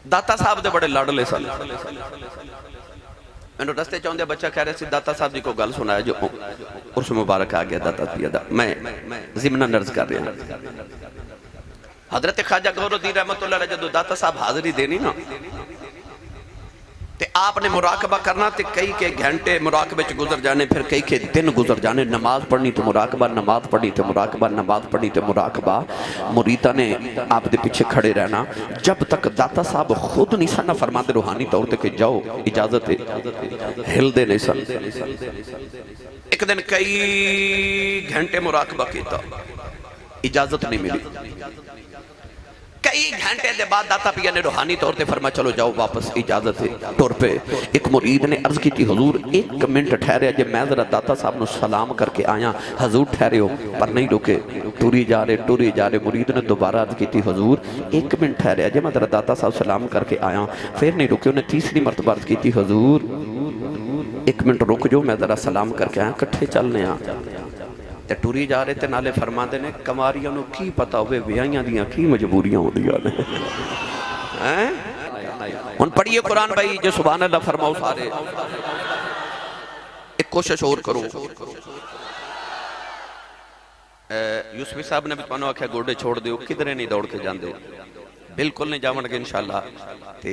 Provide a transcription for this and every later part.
داتا صاحب دے بڑے لاڈلے سن. میں رستے چاہتے بچہ کہہ رہے سی داتا صاحب جی کو گل سنایا جو عرس مبارک آ گیا داتا صاحب میں ضمن نرز کر رہا ہوں. حضرت خواجہ گور الدین رحمت اللہ علیہ جدو داتا صاحب حاضری دینی نا تے آپ نے مراقبہ کرنا تے کئی کے گھنٹے مراقبے چ گزر جانے پھر کئی کے دن گزر جانے. نماز پڑھنی تے مراقبہ, نماز پڑھنی تے مراقبہ, نماز پڑھنی تے مراقبہ. مریدہ نے آپ دے پیچھے کھڑے رہنا جب تک داتا صاحب خود نہیں سن فرما دے روحانی طور تے کہ جاؤ اجازت ہے ہل دے نہیں سن. ایک دن کئی گھنٹے مراقبہ کیتا اجازت نہیں ملی. کئی گھنٹے دے بعد داتا پیا نے روحانی طور تے فرما چلو جاؤ واپس اجازت ہے ٹور پہ. ایک مرید نے عرض کی تھی حضور ایک منٹ ٹھہرے جب میں ذرا داتا صاحب نے سلام کر کے آیا. حضور ٹھہرے ہو پر نہیں رکے, ٹوری جا رہے. مرید نے دوبارہ عرض کی تھی حضور ایک منٹ ٹھہرے جب میں ذرا داتا صاحب سلام کر کے آیا. پھر نہیں رکے. انہیں تیسری مرتبہ عرض کی تھی حضور ایک منٹ رک جو میں ذرا سلام کر کے آیا کٹھے چلنے آ. تے ٹوری جا رہے تے نالے فرما دے نے کماریاں نو کی پتا ہوئے ویائیاں دیاں کی مجبوریاں ہو دیا نے. ان پڑھئے قرآن بھائی جو سبحان اللہ فرماؤ سارے. ایک کوشش اور کرو. یوسفی صاحب نے بھی تمہوں آکھا گوڑے چھوڑ دیو کدھرے نہیں دوڑ کے جان دے بالکل نہیں جاون گے انشاءاللہ. تے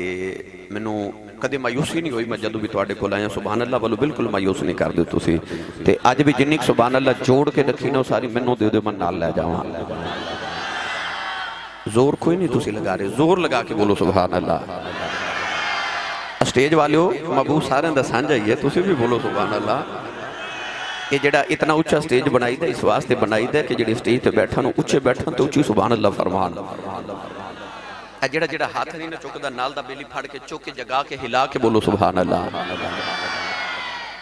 منو کدے مایوسی نہیں ہوئی میں جدو بھی تواڈے کول آیا سبحان اللہ والو بالکل مایوس نہیں کر دے تسی. تے اج بھی جنی سبحان اللہ جوڑ کے رکھی نو ساری منو دے دے من نال لے جاواں. زور کوئی نہیں تسی لگا رہے, زور لگا کے بولو سبحان اللہ. اسٹیج والے ہو محبوب سارے دا سانجا ہی ہے تسی بھی بولو سبحان اللہ. یہ جڑا اتنا اچھا سٹیج بنائی دے اس واسطے بنائی دے کہ جڑے سٹیج تے بیٹھا نو اچھے بیٹھا تو اچھی سبحان اللہ فرمان. جڑا ہاتھ نہیں نہ چکدا نال دا بیلی پھڑ کے چک کے جگا کے ہلا کے بولو سبحان اللہ.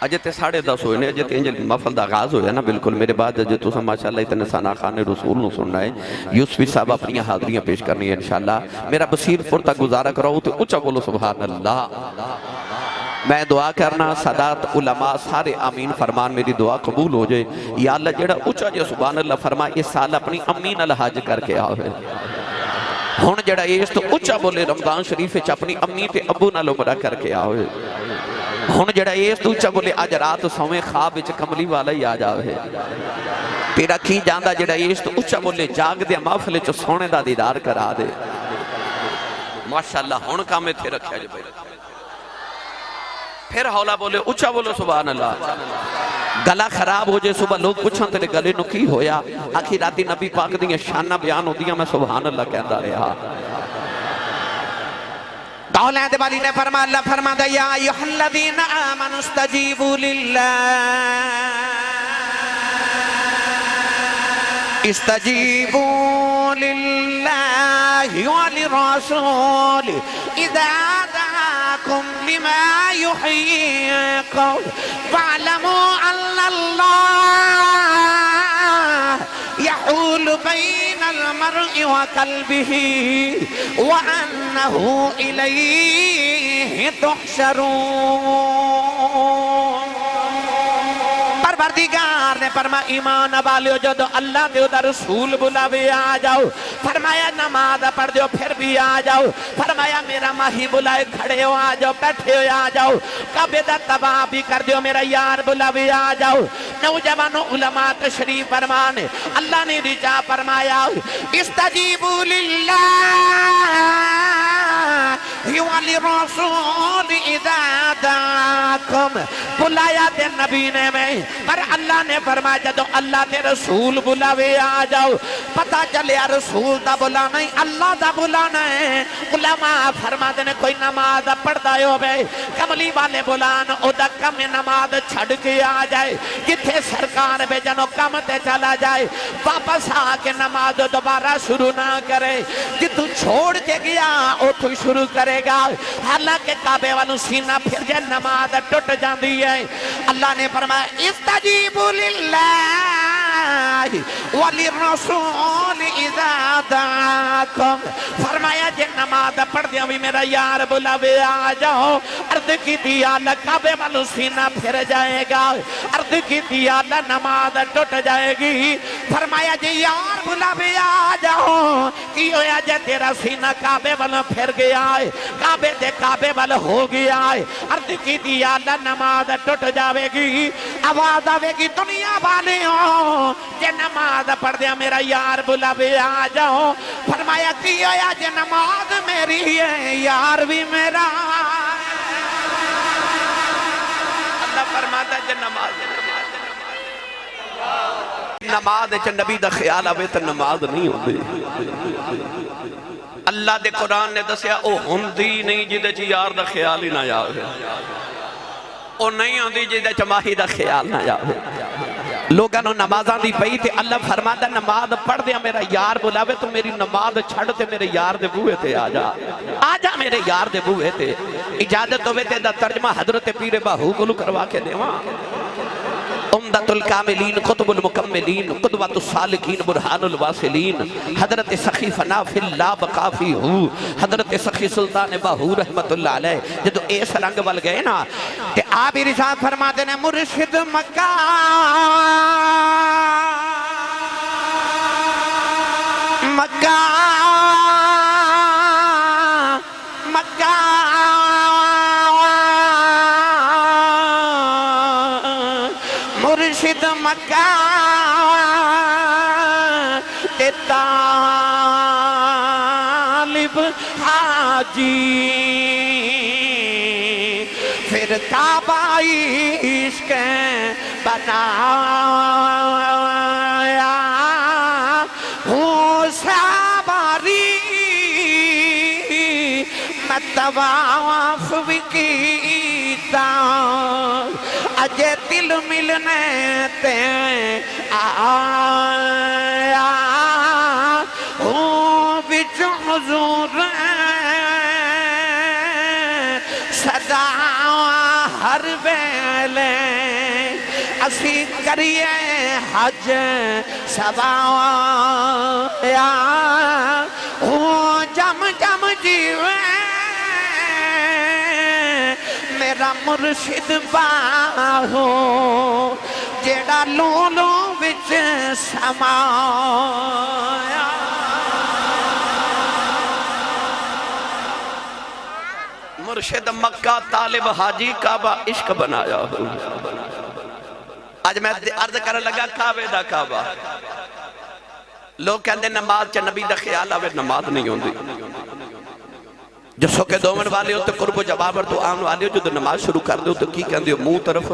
اجے تے 10:30 ہوئے نے, اجے تے انجل محفل دا آغاز ہویا نا بالکل. میرے بعد اجے تو ماشاءاللہ اتنے ثنا خان رسول نو سننا ہے. یوسفی صاحب اپنی حاضریاں پیش کرنی ہے انشاءاللہ. میرا بصیر پور تک گزارا کراؤ تو اچھا بولو سبحان اللہ. میں دعا کرنا سادات علماء سارے آمین فرمان میری دعا قبول ہو جائے. یا اللہ جڑا اچھا جے سبحان اللہ فرما اس سال اپنی امین الحاج کر کے آوے. ہون جڑا اس تو اچھا بولے رمضان شریف اپنی امی تے ابو نال عمرہ کر کے آوے. ہون جڑا اس تو اچھا بولے آج رات سویں خواب وچ کملی والا ہی آ جاوے. تیرا کی جاندا جڑا اس تو اچھا بولے جاگ دے محفل وچ سونے دا دیدار کرا دے. ماشاءاللہ ہون کام تے رکھیا جے بھائی. پھر ہولا بولے اچھا بولو سبحان اللہ. گلا خراب ہو جائے صبح لوگ پوچھاں تیرے گلے نو کی ہویا آخی راتی نبی پاک دیاں شانہ بیان ہو دیاں میں سبحان اللہ کہندا رہا. دولت والی نے فرما اللہ فرما دا یا ایوہ الذین آمنوا استجیبوا للہ استجیبوا للہ وللرسول اذا دعاکم لما یحییکم فاعلموا ان اللہ يحول بين المرء وقلبه وأنه إليه تحشرون. پروردگار نے فرمایا ایمان والیو جدو اللہ دے دا رسول بلاوے آ جاؤ. فرمایا نماز پڑھ دیو پھر بھی آ جاؤ. فرمایا میرا ماہی بلائے کھڑے ہو آ جاؤ, بیٹھے ہو آ جاؤ, کعبے دا طواف بھی کر دیو میرا یار بلاوے آ جاؤ. نوجوانوں علماء تشریف فرمانے اللہ نے رجا فرمایا استجیبوا للہ وللرسول اذا دعاکم. بلایا تے نبی نے میں پر اللہ نے فرمایا جدو اللہ تے رسول بلاوے آ جاؤ. پتہ چلے رسول دا بلانا ہے اللہ دا بلانا ہے. علماء فرما دینے کوئی نماز پڑھ دائیو بے کملی والے بلانا او دا کم نماز چھڑ کے آ جائے. جتھے سرکار بے جنو کم تے چلا جائے واپس آ کے نماز دوبارہ شروع نہ کرے. جتو چھوڑ کے گیا او تو شروع کرے گا. حالانکہ کعبے والوں سینہ پھر جائے نماز ٹوٹ جاندی ہے. اللہ نے فرمایا استجیبوا للہ وللرسول اذا دعاکم فرمایا جے نماز پڑھ دیا بھی میرا یار بلاوے آ جاؤ عرض کی دیا کعبے والو سینہ پھر جائے گا عرض کی دیا نماز ٹوٹ جائے گی فرمایا جے یار بلاوے آ جاؤ کی ہویا جے تیرا سینہ کعبے والو پھر گیا ہے کعبے دے کعبے والو ہو گیا ہے عرض کی دیا نماز ٹوٹ جاوے گی آواز آوے گی دنیا والے ہوں جے نماز پڑھ دیا میرا یار بلاوے آ جاؤ فرمایا کی ہویا جے نماز میری ہے یار بھی میرا اللہ فرماتا جے نماز چ نبی دا خیال آوے تو نماز نہیں ہوندی اللہ دے قرآن نے دسیا او ہوندی نہیں جدے چ یار دا خیال ہی نہ آوے او نہیں ہوندی جدے چ ماہی دا خیال نہ آوے لوگانوں نمازاں دی پئی تے اللہ فرماتا نماز پڑھ دیا میرا یار بلاوے تو میری نماز چھڑ تے میرے یار دے بوئے تے آ جا میرے یار دے بوئے تے اجازت ہوئے تے دا ترجمہ حضرت پیر باہو گلو کروا کے دیواں امدت الکاملین قطب المکملین قدوۃ السالکین برہان الواصلین حضرت سخی فنا فی اللہ بقافی ہو حضرت سخی سلطان باہو رحمت اللہ علیہ جدو ایس رنگ بل گئے نا کہ آپ ارشاد فرماتے ہیں مرشد مکہ مکہ مکہ مرشد مکہ تے طالب حاجی پھر کعبہ عشق بنایا ہوں سواری میں طواف بھی کیتا اجے دل ملنے تے آیا ہوں بچ حضور صدا ہر ویلے اسی کریے حج سوایا ہوں جم جم جیوے میرا مرشد باہو جیڑا لولو وچ سمایا مرشد مکہ طالب حاجی کعبہ عشق بنایا آج میں عرض کرنے لگا کعبے دا کعبہ لوگ کہندے نماز چا نبی دا خیال آوے نماز نہیں ہوندی جو سوکے دومن والے ہو تو قرب و جوابر تو آن والے ہو جو نماز شروع کر دے ہو تو کی کہندے ہو منہ طرف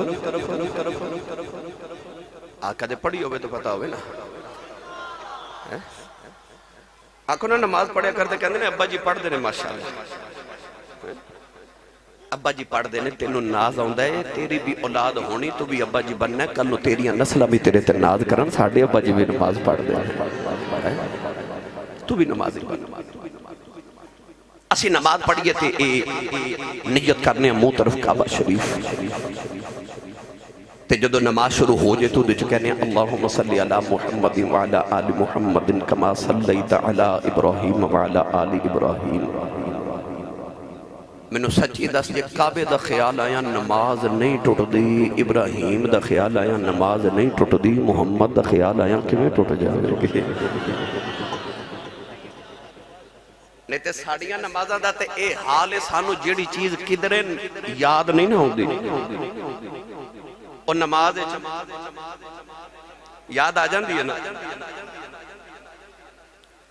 آقا دے پڑھی ہوئے تو پتا ہوئے نا آقا نا نماز پڑھیا کرتے کہندے نے ابا جی پڑھ دینے ماشاءاللہ ابا جی پڑھ دینے تینوں ناز آؤندہ ہے تیری بھی اولاد ہونی تو بھی ابا جی بننا ہے کلو تیریاں نسلہ بھی تیرے تے ناز کرن ساڑھے ابا جی بھی نماز پڑھ دے تو بھی نماز ہی بننا اسی نماز پڑھئے تھے نیت کرنے منہ طرف کعبہ شریف تے جدو نماز شروع ہو جائے تو جو کہنے اللہم صلی علی محمد وعلا آل محمد کما صلیت علی ابراہیم وعلا آل ابراہیم میں نے سچی دس جے کعبے دا خیال آیا نماز نہیں ٹوٹ دی ابراہیم دا خیال آیا نماز نہیں ٹوٹ دی محمد دا خیال آیا کیویں ٹوٹ جائے نہیں تے ساڑیاں نمازاں دا تے اے حال سانو جیڑی چیز کدھرے یاد نہیں نہ ہوندی اور نماز یاد آ جاندی ہے نا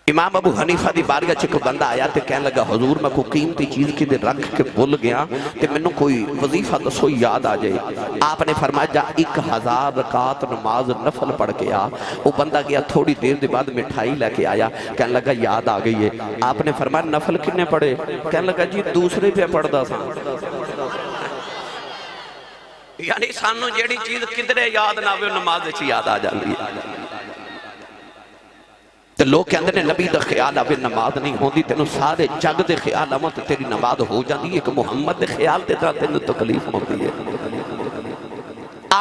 امام ابو حنیفہ دی بارگاہ چکو بندہ آیا تے کہنے لگا حضور میں کوئی قیمتی چیز کی دے رکھ کے بھول گیا تے میں نے کوئی وظیفہ دسو یاد آ جائے آپ نے فرمایا جا 1000 رکعت نماز نفل پڑھ کے آ وہ بندہ گیا تھوڑی دیر دے بعد مٹھائی لے کے آیا کہنے لگا یاد آ گئی ہے آپ نے فرمایا نفل کنے پڑھے کہنے لگا جی دوسرے پہ پڑھ دا سا یعنی سانو جیڑی چیز کدھرے یاد نہ ہوئے نماز اچھی یاد آ جاندی ہے تو لوگ کہندے نے نبی دا خیال آوے نماز نہیں ہوندی تینوں سارے جگ دے خیال آوے تو تیری نماز ہو جاندی ہے کہ محمد دے خیال دے طرح تینوں تکلیف ہوندی ہے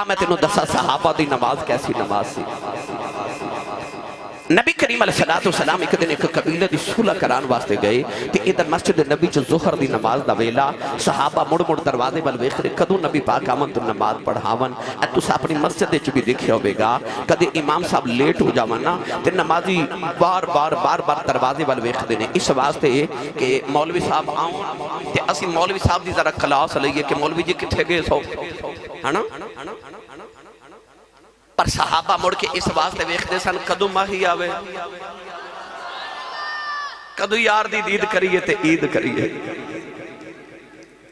میں تینوں دسا صحابہ دی نماز کیسی نماز سی نبی کریم علیہ السلام ایک دن ایک قبیلے دی صلح کران واسطے گئے تے ادھر مسجد نبی چ ظہر دی نماز دا ویلا صحابہ مڑ مڑ دروازے ول ویکھ رہے کدوں نبی پاک آمن تو نماز پڑھاون تساں اپنی مسجد وچ بھی دیکھیا ہوے گا کدے امام صاحب لیٹ ہو جاون نا تے نمازی بار بار دروازے ول ویکھدے نے اس واسطے کہ مولوی صاحب آؤں تے اسی مولوی صاحب دی ذرا کلاس لئیے کہ مولوی جی کتھے گئے سو ہے نا پر صحابہ مڑ کے اس واسطے ویکھدے سن کدوں ماہی آوے کدوں یار دی دید کریے تے عید کریے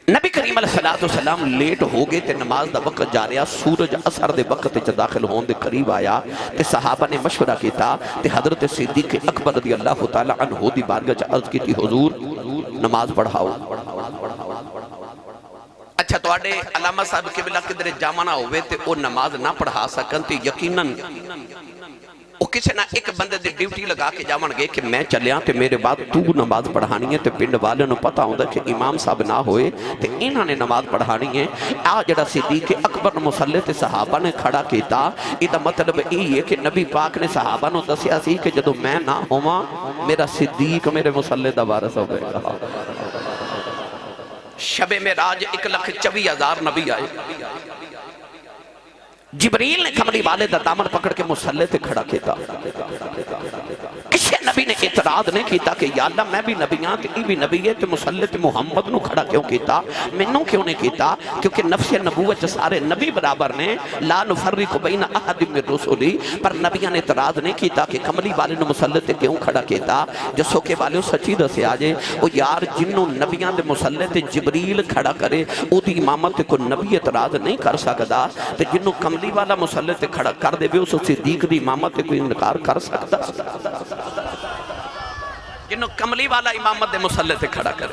نبی کریم علیہ السلام لیٹ ہو گئے تے نماز دا وقت جا رہا سورج اثر دے وقت تے داخل ہون دے قریب آیا تے صحابہ نے مشورہ کیتا تے حضرت صدیق اکبر رضی اللہ تعالی عنہ دی بارگاہ چ عرض کی تھی حضور نماز پڑھاؤ اچھا تو آڑے علامہ صاحب قبلہ کدھر جامعہ ہوئے تے وہ نماز نہ پڑھا سکن تے یقیناً وہ کسی نہ ایک بندے دے ڈیوٹی لگا کے جامن گئے کہ میں چلیاں تے میرے بعد تو نماز پڑھانی ہے تے پنڈ والے نو پتا ہوندہ کہ امام صاحب نہ ہوئے تے انہاں نے نماز پڑھانی ہے جڑا صدیق اکبر مسلح تے صحابہ نے کھڑا کیتا یہ مطلب یہ ہے کہ نبی پاک نے صحابہ نو دسیا سی کہ جدو میں نہ ہوا میرا صدیق میرے مسلح دا وارث ہو گئے شب معراج 1,24,000 نبی آئے جبریل نے کملی والے دا دامن پکڑ کے مسلح تے کھڑا کیتا کسی نبی نے اعتراض نہیں کیتا کہ یا اللہ میں بھی نبی ہاں تے ای بھی نبی ہے تے مسلح تے محمد نو کھڑا کیوں کیتا منوں کیوں نہیں کیتا کیونکہ نفس نبوت سارے نبی برابر نے لا نفرق بین احد من رسولی پر نبیان نے اعتراض نہیں کیتا کہ کملی والے نو مسلح تے کیوں کھڑا کیتا جو سوکے والے سچی دسے آجے وہ یار جنوں نبیان دے مسلح تے جبریل کھڑا کرے او دی امامت تے کوئی نبی اعتراض نہیں کر سکتا تے جنوں کملی والا مسلح تے کھڑا کر دے بھی اس صدیق دی امامت تے کوئی انکار کر سکتا جنہوں کملی والا امامت دے مسلح تے کھڑا کر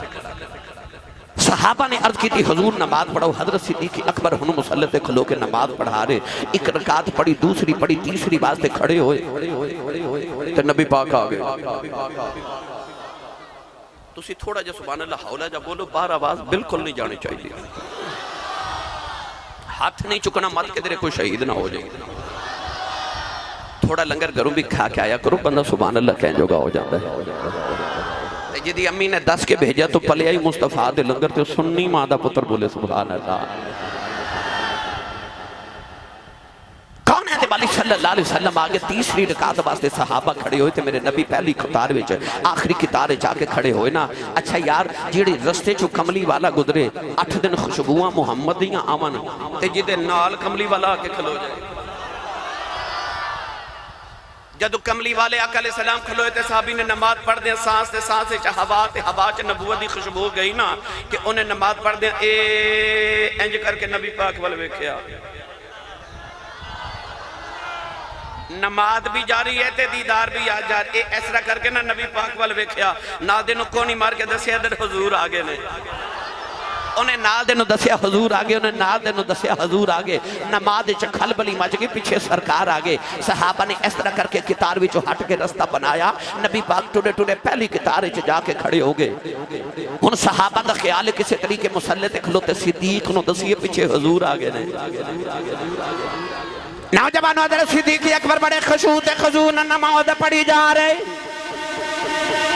صحابہ نے عرض کی تھی حضور نماز پڑھو حضرت صدیق اکبر ہنو مسلح تے کھلو کے نماز پڑھا رہے ایک رکعت پڑھی دوسری پڑھی تیسری واسطے کھڑے ہوئے تے نبی پاک آگئے تسی تھوڑا جا سبحان اللہ حولا جا بولو باہر آواز بالکل نہیں جانے چاہیے ہاتھ نہیں چکنا مت کے درے کوئی شہید نہ ہو جائے تھوڑا لنگر گھروں بھی کھا کے آیا کرو بندہ سبحان اللہ کہیں جو گا ہو جاتا ہے جدی امی نے 10 کے بھیجا تو پلے آئی مصطفیٰ دے لنگر تے سنی مادہ پتر بولے سبحان اللہ کون ہے والی صلی اللہ علیہ وسلم آگے تیسری رکعت واسطے صحابہ کھڑے ہوئے تھے میرے نبی پہلی قطار وچ آخری قطار جا کے کھڑے ہوئے نا اچھا یار جیڑے رستے چو کملی والا گزرے 8 دن خوشبوواں محمدیاں آمن تے جدے نال کملی والا آ کے کھلو جائے جدو کملی والے آقا علیہ السلام کھلوئے تے صحابی نے نماز پڑھ دیں سانس تے سانس تے ہوا چ نبوت دی خوشبو گئی نا کہ انہیں نماز پڑھ دیں انج کر کے نبی پاک والے ویکھیا نماز بھی جاری ہے تے دیدار بھی آ جاری اس طرح کر کے نا نبی پاک والے ویکھیا نال دے نو کونی مار کے دسیا ادھر حضور آگے نے انہیں نال دے نو دسیا حضور آگے انہیں نال دے نو دسیا حضور آگے نماز چکھل بلی مچ گئی پیچھے سرکار آگے صحابہ نے اس طرح کر کے کتار وچوں ہٹ کے رستہ بنایا نبی پاک ٹوڑے ٹوڑے پہلی کتار وچ جا کے کھڑے ہو گئے ان صحابہ دا خیال کسی طریقے مسلح تے کھلوتے صدیق نو دسیے پیچھے حضور آگے نے نوجوانوں حضرت صدیق اکبر بڑے خشوع نماز پڑھی جا رہے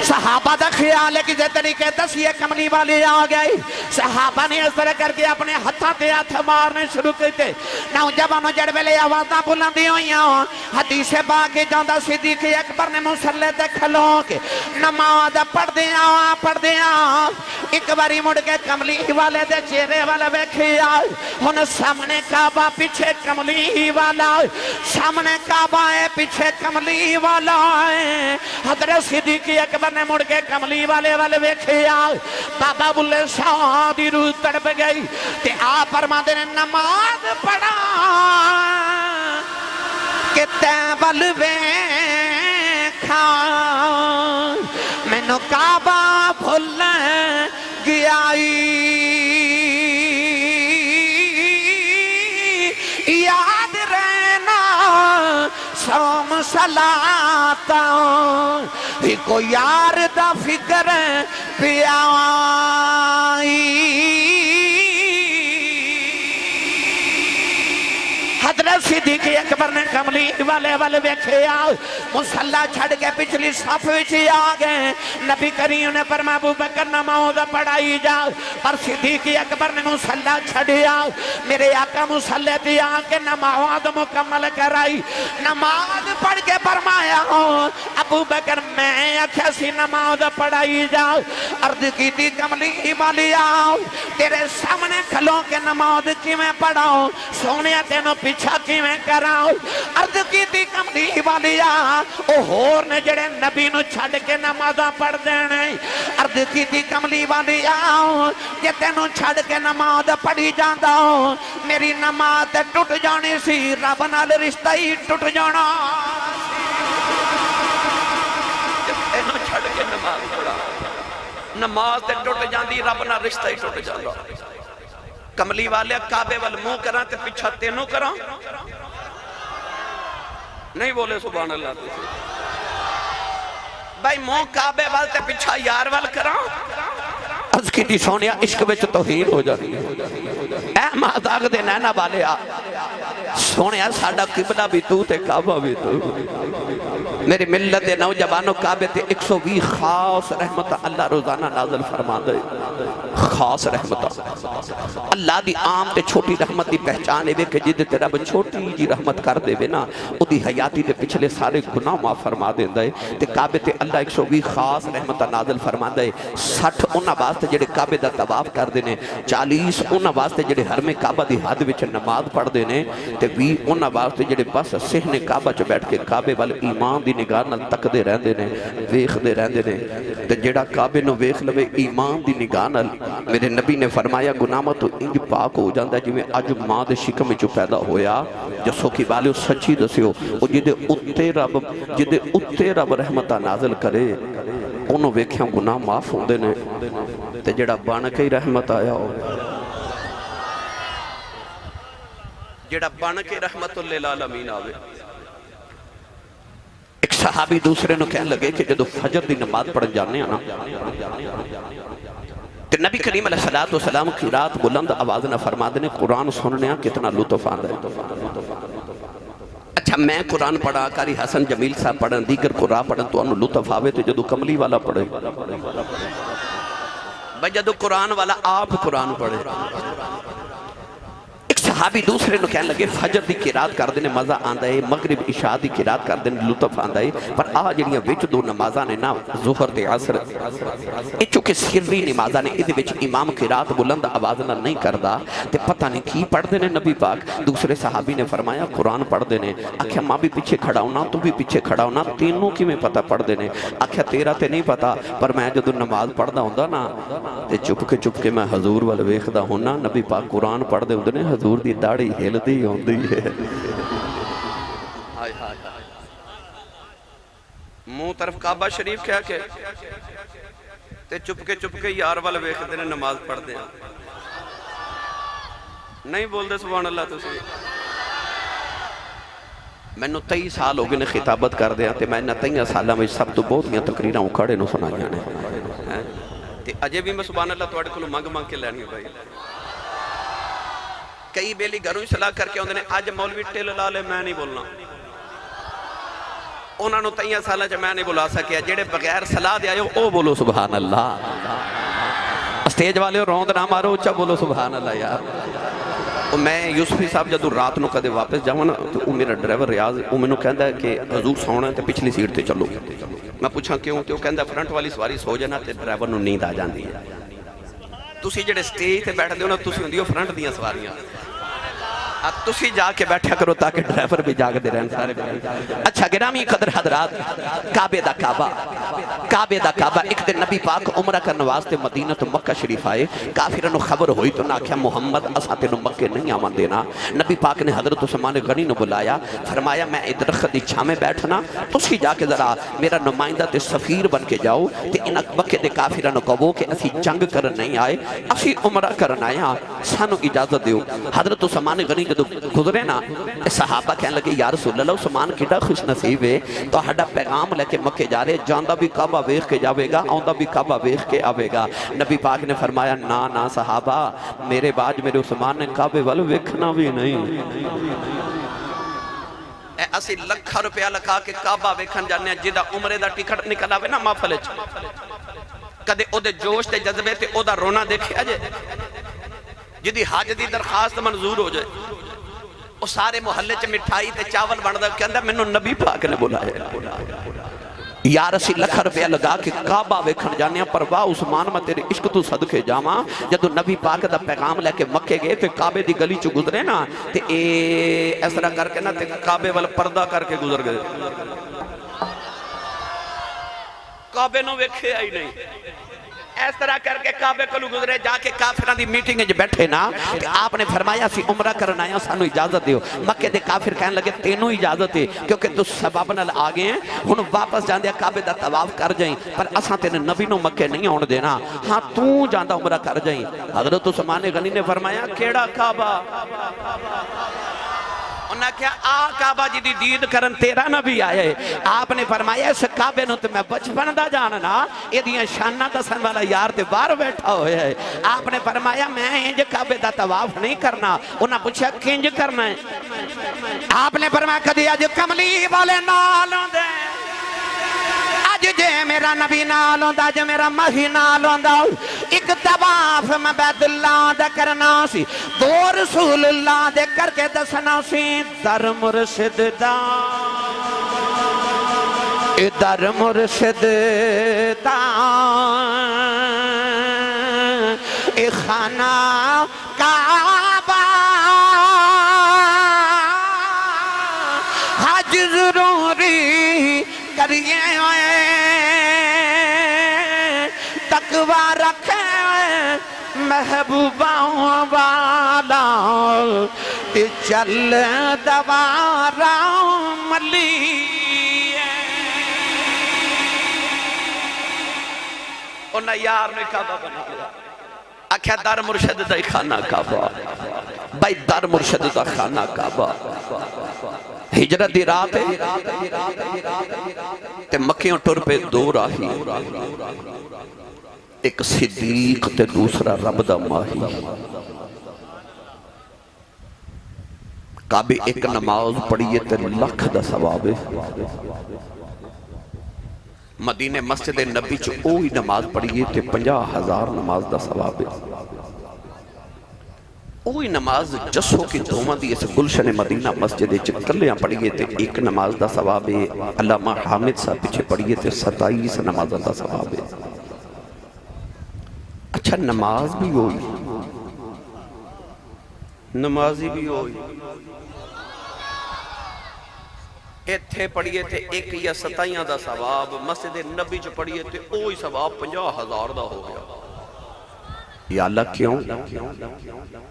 صحابہ دا خیال ہے کہ جے طریقے دسیے کملی والے آ گئے صحابہ نے اس طرح کر کے اپنے ہتھا تے ہاتھ مارنے شروع کیتے نوجوانوں جڑ ویلے آوازاں بلندی ہوئیاں حدیث پاک جاندا صدیق اکبر نے مصلی تے کھلو کے نماز پڑھ دیاں ایک باری مڑ کے کملی والے دے چہرے والا ویکھیا ہن سامنے کعبہ پیچھے کملی والا سامنے کعبہ ہے پیچھے کملی والا ہے حضرت صدیق اکبر نے مڑ کے کملی والے ویکھیا بابا بلے شاہ دی روح تڑپ گئی تے آپ فرماندے نے نماز پڑھا کہ تیں ول ویکھا مینوں کعبہ بھول گیا یاد رہنا سوم صلاتا کو یار دا فکر پیائی حضرت صدیق صدیق اکبر نے کملی والے والے ویکھیا مصلی چھڑ کے پچھلی صف وچ آ گئے نبی کریم نے فرمایا ابو بکر نماز پڑھائی جا پر صدیق اکبر نے مصلی چھڑیا میرے آقا مصلی تے آ کے نماز مکمل کرائی نماز پڑھ کے فرمایا ابو بکر میں اکھیا سی نماز پڑھائی جا عرض کی تھی کملی والی آؤ تیرے سامنے کھلو کے نماز کی میں پڑھاؤ سونے تینوں پیچھا کی میں کراؤ عرض کی تھی کملی والی آؤ ہور نے جڑے نبی نو چھڑ کے نمازہ پڑھ دینے عرض کی تھی کملی والی آؤ یہ تینوں چھڑ کے نماز پڑھی جاندہ ہوں میری نماز ٹوٹ جانی سی رب نال رشتہ ہی ٹوٹ جانا تینوں چھڑ کے نماز پڑھا نماز تے ٹوٹ جاندی رب نال رشتہ ہی ٹوٹ جاندہ کملی والے کعبے وال منہ کراں تے پیچھا تینوں کراں نہیں بولے سبحان اللہ بھائی منہ کعبے وال تے پیچھا یار وال کراں عرض کی تھی سونیا عشق وچ توہین ہو جاتی اے مہداغ دے نینا والے آ سونیا ساڑا قبلہ بھی تو تے کعبہ بھی تو میری ملت نوجوانوں کعبے تے 120 خاص رحمت اللہ روزانہ نازل فرما دے خاص رحمت اللہ دی عام تے چھوٹی رحمت دی پہچانے بے کہ جدے تے رب چھوٹی جی رحمت کر دے بے نا او دی حیاتی دے پچھلے سارے گناہ معاف فرما دے دے تے کعبے تے اللہ 120 خاص رحمت نازل فرما دے 60 انہاں واسطے جڑے کعبے دا طواف کر دینے 40 انہاں واسطے جڑے حرم کعبہ دی حد وچ نماز پڑھ دینے تے 20 انہاں واسطے جڑے بس صحن کعبہ چ بیٹھ کے کعبے وال ایمان دی نگاہ نال تک دے رہندے نے ویکھ دے رہندے نے تے جڑا کعبے نو ویکھ لوے ایمان دی نگاہ نال میرے نبی نے فرمایا گناہ تو انج پاک ہو جاندا جویں اج ماں دے شکم وچ پیدا ہویا جسو کی والے سچی دسیو او جدے اُتے رب رحمتہ نازل کرے انہوں ویکھیاں گناہ معاف ہوندے نے تے جڑا بن کے ہی رحمت آیا ہو جڑا بن کے رحمت للعالمین آوے ایک صحابی دوسرے نو کہنے لگے کہ جدو فجر دی نماز پڑھ جانے آنا تے نبی کریم علیہ السلام کی رات بلند آواز نہ فرما دینے قرآن سننے کتنا لطف آندہ ہے اچھا میں قرآن پڑھا کاری حسن جمیل صاحب پڑھن دیگر قرآن پڑھن تو انہوں لطف آوے تو جدو کملی والا پڑھے بھائی جدو قرآن والا آپ قرآن پڑھے صحابی دوسرے نو کہنے لگے فجر دی قرات کر دینے مزہ آندہ ہے مغرب عشاء دی قرات کر دینے لطف آندہ ہے پر آج جڑیاں وچ دو نمازاں نے نا ظہر تے عصر اے چونکہ سری نمازاں نے ادھے وچ امام قرات بلند آواز نہ نہیں کردا تے پتہ نہیں کی پڑھ دینے نبی پاک دوسرے صحابی نے فرمایا قرآن پڑھ دینے آکھیا ماں بھی پیچھے کھڑا ہونا تو بھی پیچھے کھڑا ہونا تینوں کی میں پتہ پڑھ دینے آکھیا تیرا تے نہیں پتہ پر میں جدو نماز پڑھ دا ہوندہ نا تے چپ کے میں حضور والے ویکھدا ہونا نبی پاک قرآن پڑھ دے ہوندے نے حضور دی داڑھی ہل دی ہوندی ہے منہ طرف کعبہ شریف کیا کہ تے چپ کے یار والے ویکھ دے نے نماز پڑھ دے نہیں بول دے سبحان اللہ تو سی میں نو 23 سال ہو گئے نے خطابت کر دیا تے میں نہ 23 سالہ میں سب تو بہت میاں تقریرہ اکھڑے نو سنا جانے تے اجے بھی میں سبحان اللہ توڑے کلو مانگ کے لینی بھائی کئی بیلی گھروں صلاح کر کے ہوندے نے آج مولوی ٹیل لالے میں نہیں بولنا انہوں نے 23 سالہ جب میں نہیں بلا سکیا جیڑے بغیر صلاح دے آئے او بولو سبحان اللہ اسٹیج والے روند نہ مارو اچھا بولو سبحان اللہ یار میں یوسفی صاحب جدو رات نو کدے واپس جاؤں نا تو وہ میرا ڈرائیور ریاض وہ میں نو کہندہ ہے کہ حضور سونا ہے تو پچھلی سیٹ تے چلو میں پوچھا کیوں تو کہندہ فرنٹ والی سواری سو جانا تے ڈرائیور نو نیند آ جاندی ہے تسی جڑے سٹیج تے بیٹھ دیو نا تسی ہوندیو فرنٹ دیاں سواریاں تسی جا کے بیٹھا کرو تاکہ ڈرائیور بھی جاگ دے رہن سارے اچھا گرامی قدر حضرات کعبے دا کعبہ ایک دن نبی پاک عمرہ کرنے واسطے مدینہ تو مکہ شریف آئے کافرانو خبر ہوئی تو نہ کیا محمد اساتے نو مکہ نہیں آمان دینا نبی پاک نے حضرت عثمان غنی نو بلایا فرمایا میں درخت دی چھا میں بیٹھنا تسی جا کے ذرا میرا نمائندہ تے سفیر بن کے جاؤ تے ان مکہ دے کافرانو کہو کہ اسی جنگ کرن نہیں آئے اسی عمرہ کرن آیا سانو اجازت دیو حضرت عثمان غنی جدو گزرے نا صحابہ کہنے لگے یا رسول اللہ عثمان کیڑا خوش نصیب ہے تو ہڈا پیغام لے کے مکے جا رہے جاندہ بھی کعبہ ویکھ کے جاوے گا آندہ بھی کعبہ ویکھ کے آوے گا نبی پاک نے فرمایا نا صحابہ میرے باج میرے عثمان نے کعبے والے ویکھنا بھی نہیں اسی لکھا روپیہ لکھا کے کعبہ ویکھن جانے جدہ عمرے دا ٹکٹ نکل آوے نا محفل وچ کدے او دے جوش تے جذبے تے او دا رونا دیکھے آجے جدی حج دی درخواست منظور ہو جائے او سارے محلے چ مٹھائی تے چاول بندا کہندا مینوں نبی پاک نے بلایا یار اسی لکھا روپیہ لگا کے کعبہ ویکھن جانے پر واہ عثمان میں تیرے عشق تو صدقے جاواں جدو نبی پاک دا پیغام لے کے مکے گئے تے کعبے دی گلی چ گزرے نا تے اس طرح کر کے نا تے کعبے وال پردہ کر کے گزر گئے کعبے نو ویکھے آئی نہیں اس طرح کر کے کعبے کو گزرے جا کے کافران دی میٹنگ جو بیٹھے نا آپ نے فرمایا سی عمرہ کرنا آیا سانو اجازت دیو مکے دے کافر کہنے لگے تینوں اجازت ہے کیونکہ تو سبب نال آگے ہیں ہن واپس جان دیا کعبے دا طواف کر جائیں پر اساں تینے نبی نو مکے نہیں آن دینا ہاں تو جاندہ عمرہ کر جائیں حضرت عثمان غنی نے فرمایا کیڑا کعبہ انہاں کیا کعبہ جی دی دید کرن تیرا نبی آئے آپ نے فرمایا اس کعبے نو تو میں بچپن دا جاننا یہ دیاں شانہ دسن والا یار تے بار بیٹھا ہوئے ہے آپ نے فرمایا میں انج کعبے دا طواف نہیں کرنا انہاں پوچھا کنج کرنا ہے آپ نے فرمایا کدی اج کملی والے نالوں دے اج جے میرا نبی نال ہوندا جے میرا مہی نال ہوندا ایک طواف میں بیت اللہ دا کرنا سی دو رسول اللہ دے کر کے دسنا سی در مرشد دا در مرشد دا اے خانہ کعبہ حج ضروری کریے ہوئے تقوی رکھے محبوبہ والا تے چل دوارا ملی انہاں یار نے کعبہ بنا لیا آکھیا در مرشد دا خانہ کعبہ بھائی در مرشد دا خانہ کعبہ ہجرت دی رات ہے تے مکیوں ٹر پہ دو راہی ایک صدیق تے دوسرا رب دا ماہی کعبے ایک نماز پڑھیے تے لکھ دا ثواب ہے مدینہ مسجد نبی چو اوہی نماز پڑھیے تے 50,000 نماز دا ثواب ہے اوہی نماز جسو کی دومہ دی اس گلشن مدینہ مسجد کلیاں پڑھیے تے ایک نماز دا ثواب ہے علامہ حامد صاحب پیچھے پڑھیے تے 27 نماز دا ثواب ہے اچھا نماز بھی ہوئی نمازی بھی ہوئی ایتھے پڑھیے تھے ایک یا 27 دا ثواب مسجد نبی جو پڑھیے تھے اوہی ثواب 50,000 دا ہو گیا یا اللہ کیوں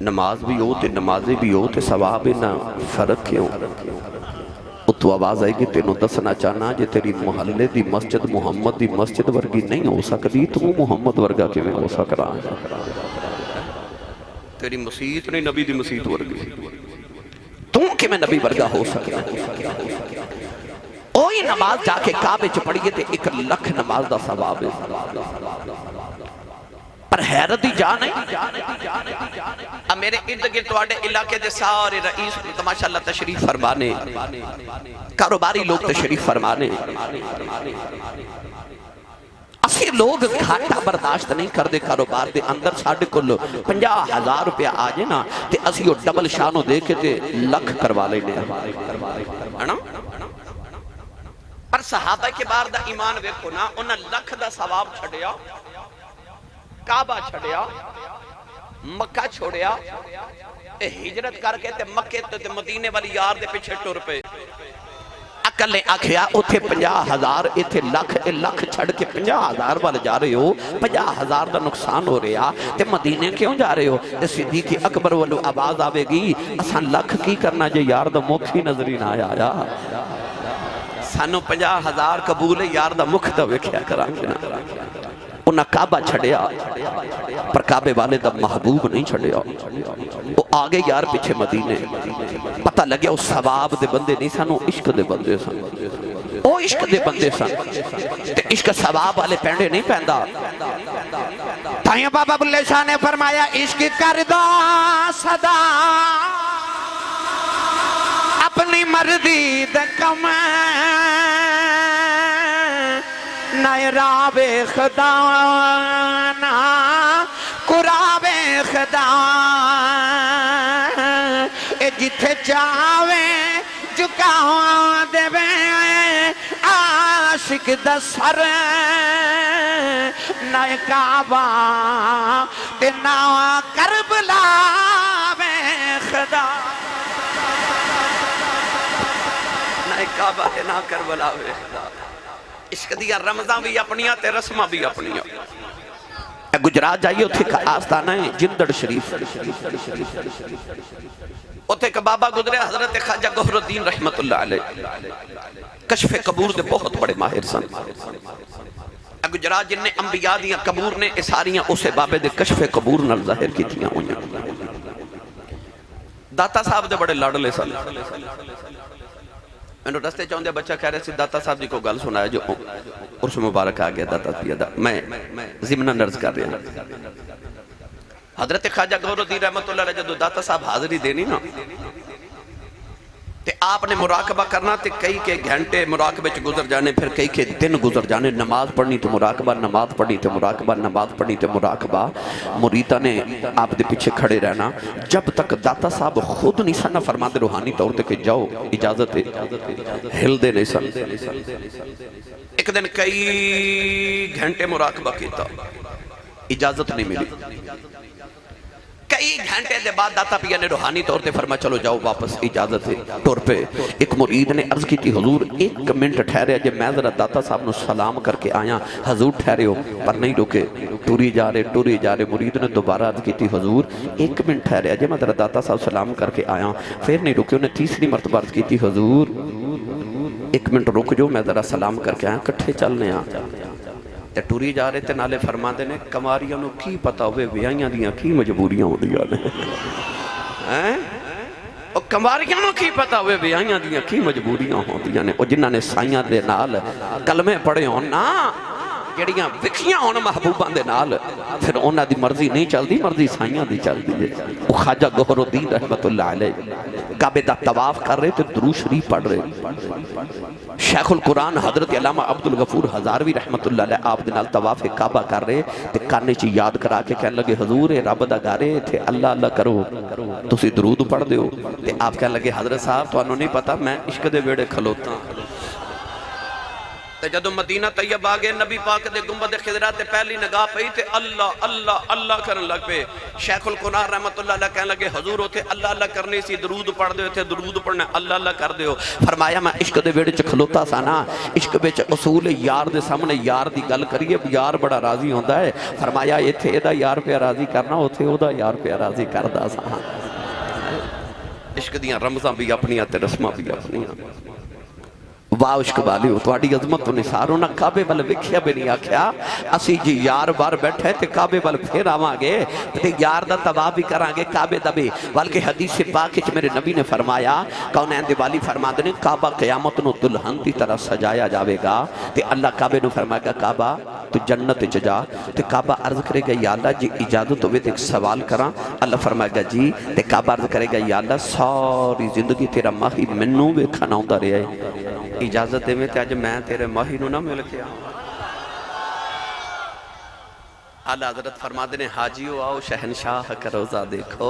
نماز بھی ہو تے نمازی بھی ہو تے ثواب نہ فرق کیوں تو آواز آئے گی تینوں دسنا چاہنا جے تیری محلے دی مسجد محمد دی مسجد ورگی نہیں ہو سکتی تو محمد ورگا کے میں ہو سک رہا ہے تیری مسیت نہیں نبی دی مسیت ورگی تو کہ میں نبی ورگا ہو سکتا اوہی نماز جا کے کعبے چ پڑھیے تے 1 لکھ نماز دا ثواب ہے پر حیرت ہی جا نہیں اب میرے ارد گرد تواڈے علاقے دے سارے رئیس ماشاءاللہ تشریف فرمانے کاروباری لوگ تشریف فرمانے اسی لوگ گھاٹا برداشت نہیں کر دے کاروبار دے اندر ساڑھے کل 50,000 روپیہ آجے نا تے اسی وہ ڈبل شانو دے کے تے لکھ کروا لینے پر صحابہ کے بار دا ایمان ویکھو نا انہاں لکھ دا ثواب چھڑیا کعبہ چھڑیا مکہ چھوڑیا ہجرت کر کے تے مکے تے مدینے والی یار دے پیچھے ٹر پہ اکلیں آکھیا اتھے 50,000 اتھے لکھ چھڑ کے 50,000 والے جا رہے ہو 50,000 دا نقصان ہو رہا تے مدینے کیوں جا رہے ہو تے صدیق اکبر والو آواز آوے گی اساں لکھ کی کرنا جے یار دا مکھ ہی نظری نہ آیا سانو 50,000 قبول یار دا مکھ دا ویکھیا کرانگے نا انہاں کعبہ چھڑیا پر کعبے والے دا محبوب نہیں چھڑیا وہ آگے یار پیچھے مدینے پتہ لگیا اس ثواب دے بندے نہیں سن وہ عشق دے بندے سن وہ عشق دے بندے سن تے عشق ثواب والے پینڈے نہیں پیندا تائیں بابا بلے شاہ نے فرمایا عشق کردہ صدا اپنی مرضی دے کم نائراب خدا نا قراب خدا اے جتھے چاہوے جھکا دے عاشق دا سر نہ کعبہ تے نہ کربلا میں خدا نہ کعبہ تے نہ کربلا میں خدا عشق دیا رمضان بھی اپنیاں تے رسمہ بھی اپنیاں گجرات جائیے اتھے کا آستانہ ہے جندڑ شریف اتھے کا بابا گزرے حضرت خواجہ گوہر الدین رحمت اللہ علیہ کشف قبور دے بہت بڑے ماہر سن گجرات جن نے انبیاء دیا قبور نے اساریاں اسے بابے دے کشف قبور نال ظاہر کی تھیاں ہوئیں داتا صاحب دے بڑے لڑلے سن میں نے رستے چاہوں دیا بچہ کہہ رہے سی داتا صاحب جی کو گل سنایا جو عرس مبارک آ گیا داتا پیدا میں ضمنہ نرز کر رہے ہیں حضرت خواجہ گوہر الدین رحمت اللہ علیہ جدو داتا صاحب حاضری دینی نا تے آپ نے مراقبہ کرنا تے کئی کے گھنٹے مراقبے چ گزر جانے پھر کئی کے دن گزر جانے نماز پڑھنی تے مراقبہ نماز پڑھنی تے مراقبہ نماز پڑھنی تے مراقبہ مریدہ نے آپ دے پیچھے کھڑے رہنا جب تک داتا صاحب خود نہیں سننا فرما دے روحانی طور تے کہ جاؤ اجازت ہل دے نہیں سن ایک دن کئی گھنٹے مراقبہ کیتا اجازت نہیں ملی کئی گھنٹے دے بعد داتا پیا نے روحانی طور تے فرما چلو جاؤ واپس اجازت ہے طور پہ ایک مرید نے عرض کی تھی حضور ایک منٹ ٹھہرے جب میں ذرا داتا صاحب نے سلام کر کے آیا حضور ٹھہرے ہو پر نہیں رکے ٹوری جا رہے مرید نے دوبارہ عرض کی تھی حضور ایک منٹ ٹھہرے جب میں ذرا داتا صاحب سلام کر کے آیا پھر نہیں رکے انہیں تیسری مرتبہ عرض کی تھی حضور ایک منٹ رک جو میں ذرا سلام کر کے آیا کٹھے چلنے آ تے ٹوری جا رہے تے نالے فرما دے نے کماریاں نو کی پتا ہوئے ویائیاں دیاں کی مجبوریاں ہو دیا نے اور کماریاں نو کی پتا ہوئے ویائیاں دیاں کی مجبوریاں ہو دیا نے اور جنہاں نے سائیاں دے نال کلمے پڑھے ہوں نا جڑیاں وکھیاں ہون محبوباں دے نال پھر انہاں دی مرضی نہیں چل دی مرضی سائیاں دی چل دی وہ خواجہ گوہر الدین رحمت اللہ علیہ کعبے دا طواف کر رہے تے درود شریف پڑھ رہے شیخ القرآن حضرت علامہ عبدالغفور ہزاروی رحمت اللہ علیہ آپ دے نال طواف کعبہ کر رہے تے کانے چی یاد کرا کے کہنے لگے حضور رب دا گارے تھے اللہ اللہ کرو تسی درود پڑھ دیو تے آپ کہنے لگے حضرت صاحب تو انہوں نہیں پتا میں عشق دے ویڑے کھلوتا تے جدو مدینہ طیب آگے نبی پاک دے گنبد خضرا تے پہلی نگاہ پئی تے اللہ اللہ اللہ کرن لگ پہ شیخ القرآن رحمت اللہ علیہ کہنے لگے حضور ہوتے اللہ اللہ کرنے سی درود پڑھ دے تھے درود پڑھنے اللہ اللہ کر دے ہو فرمایا میں عشق دے ویڑے چ کھلوتا سا نا عشق وچ اصول یار دے سامنے یار دی گل کریے یار بڑا راضی ہوندا ہے فرمایا ایتھے ادا یار پہ راضی کرنا اوتھے اودا یار پہ راضی کردا سا عشق دیاں رمضاں بھی اپنیاں تے رسماں بھی اپنیاں واہ عشق والی ہو تو آڑی عظمت تو نثارو نہ کعبے بل وکھیا بھی نہیں آکھیا اسی جی یار بار بیٹھے تے کعبے بل پھر آواں گے تے یار دا طواف بھی کران گے کعبے دا بھی بلکہ حدیث پاک وچ میرے نبی نے فرمایا کونین دیوالی فرما دے کعبہ قیامت نو دلہن دی طرح سجایا جاوے گا تے اللہ کعبے نو فرمائے گا کعبہ تو جنت وچ جا تے کعبہ عرض کرے گا یا اللہ جی اجازت ہوئے تے ایک سوال کراں اللہ فرمائے گا جی تے کعبہ عرض کرے گا یا اللہ ساری زندگی تیرا ماہی منوں ویکھنا ہوندا رہیا ہے اجازت دے میں تے آج میں تیرے ماہی نو نہ مل کے آؤں اعلیٰ حضرت فرما دینے حاجیو آؤ شہنشاہ کا روزہ دیکھو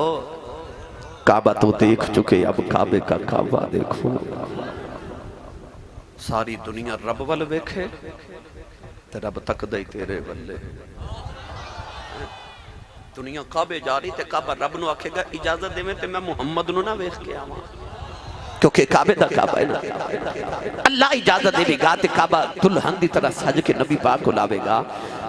کعبہ تو دیکھ چکے اب کعبے کا کعبہ دیکھو ساری دنیا رب وال ویکھے تے رب تک دائی تیرے والے دنیا کعبے جاری تے کعبہ رب نو آکھے گا اجازت دے میں تے میں محمد نو نہ ویکھ کے آواں کیونکہ کعبے دا کعبہ ہے نا اللہ اجازت دے گا تے کعبہ دلہن دی طرح سج کے نبی پاک کو لاوے گا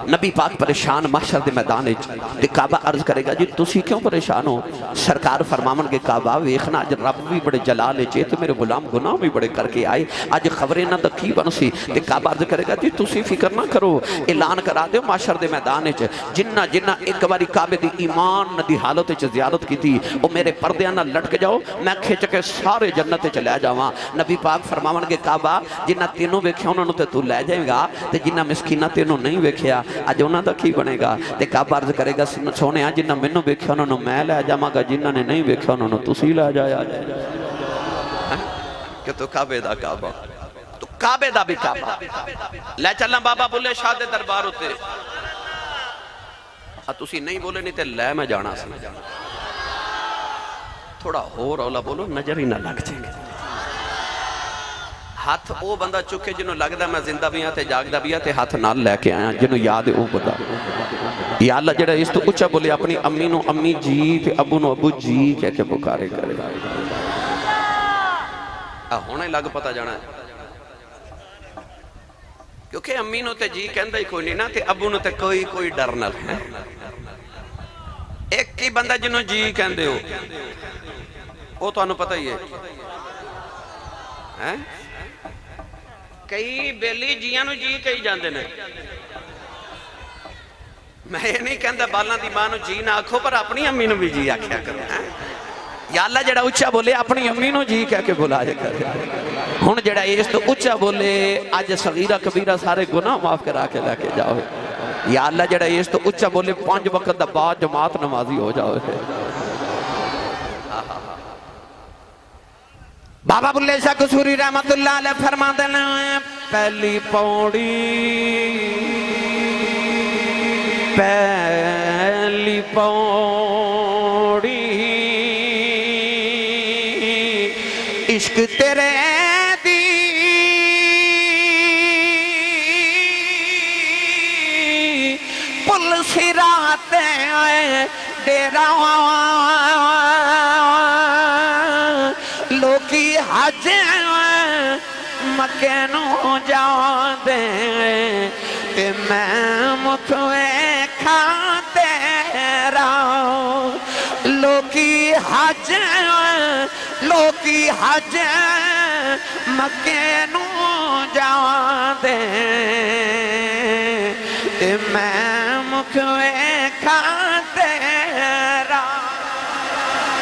نبی پاک پریشان محشر دے میدان تے کعبہ عرض کرے گا جی تسی کیوں پریشان ہو سرکار فرمامن کے کعبہ ویکھنا اج رب بھی بڑے جلال چے تے میرے غلام گناہ بھی بڑے کر کے آئے اج خبریں نہ دکی بنسی تے کعبہ عرض کرے گا جی تسی فکر نہ کرو اعلان کرا دیو محشر دے میدان وچ جنہ جنہ ایک باری کعبے دی ایمان دی حالت وچ زیارت کیتی او میرے پردیاں نال لٹک جاؤ میں کھچ کے سارے جنت وچ لے جاواں نبی پاک فرماون کے کعبہ جنہ تینوں ویکھیا انہاں نوں تے تو لے جائے گا تے جنہ مسکیناں تینوں نہیں ویکھیا اج انہاں دا کی بنے گا تے کعبہ عرض کرے گا سونے جنہ مینوں ویکھیا انہاں نوں میں لے جاواں گا جنہ نے نہیں ویکھیا انہاں نوں تسی لے جایا کہ تو کعبے دا کعبہ تو کعبے دا بھی کعبہ لے چلنا بابا بلے شاہ دے دربار ہوتے تسی نہیں بولے نہیں تے لے میں جانا سی تھوڑا ہو رولا بولو نظر ہی نہ لگ جائیں گے ہاتھ او بندہ چکے جنہوں لگ دا میں زندہ بھی ہاں تے جاگ دا بھی ہاں تے ہاتھ نال لے کے آیا جنہوں یاد ہے او بندہ یا اللہ جڑا اس تو اچھا بولے اپنی امی نو امی جی تے ابو نو ابو جی کہہ کے پکارے کرے ہونے لگ پتا جانا ہے کیونکہ امی نو تے جی کہندہ ہی کوئی نہیں نا تے ابو نو تے کوئی ڈر نہ ہے ایک کی بندہ جنہوں جی کہندے ہو وہ تو انہوں پتہ ہی ہے کئی بیلی جیاں نو جی کہی جاندے نے میں یہ نہیں کہندہ بالاں دی ماں نو جی نہ آکھو پر اپنی امی نو بھی جی آکھیا کرو یا اللہ جڑا اچھا بولے اپنی امی نو جی کہہ کے بلا جا کر ہن جڑا اس تو اچھا بولے آج صغیرہ کبیرہ سارے گناہ معاف کرا کے لے کے جاؤ یا اللہ جڑا اس تو اچھا بولے 5 وقت دا بعد جماعت نمازی ہو جاؤ بابا بلے شاہ قصوری رحمت اللہ علیہ فرما دینا پہلی پوڑی عشق تیرے دی پل سراتے ڈیرا لوکی حج مکے نو جا دے تے میں مکھوے کھاتے رہو لوکی حج مکے نو جا دے تے میں مکھوے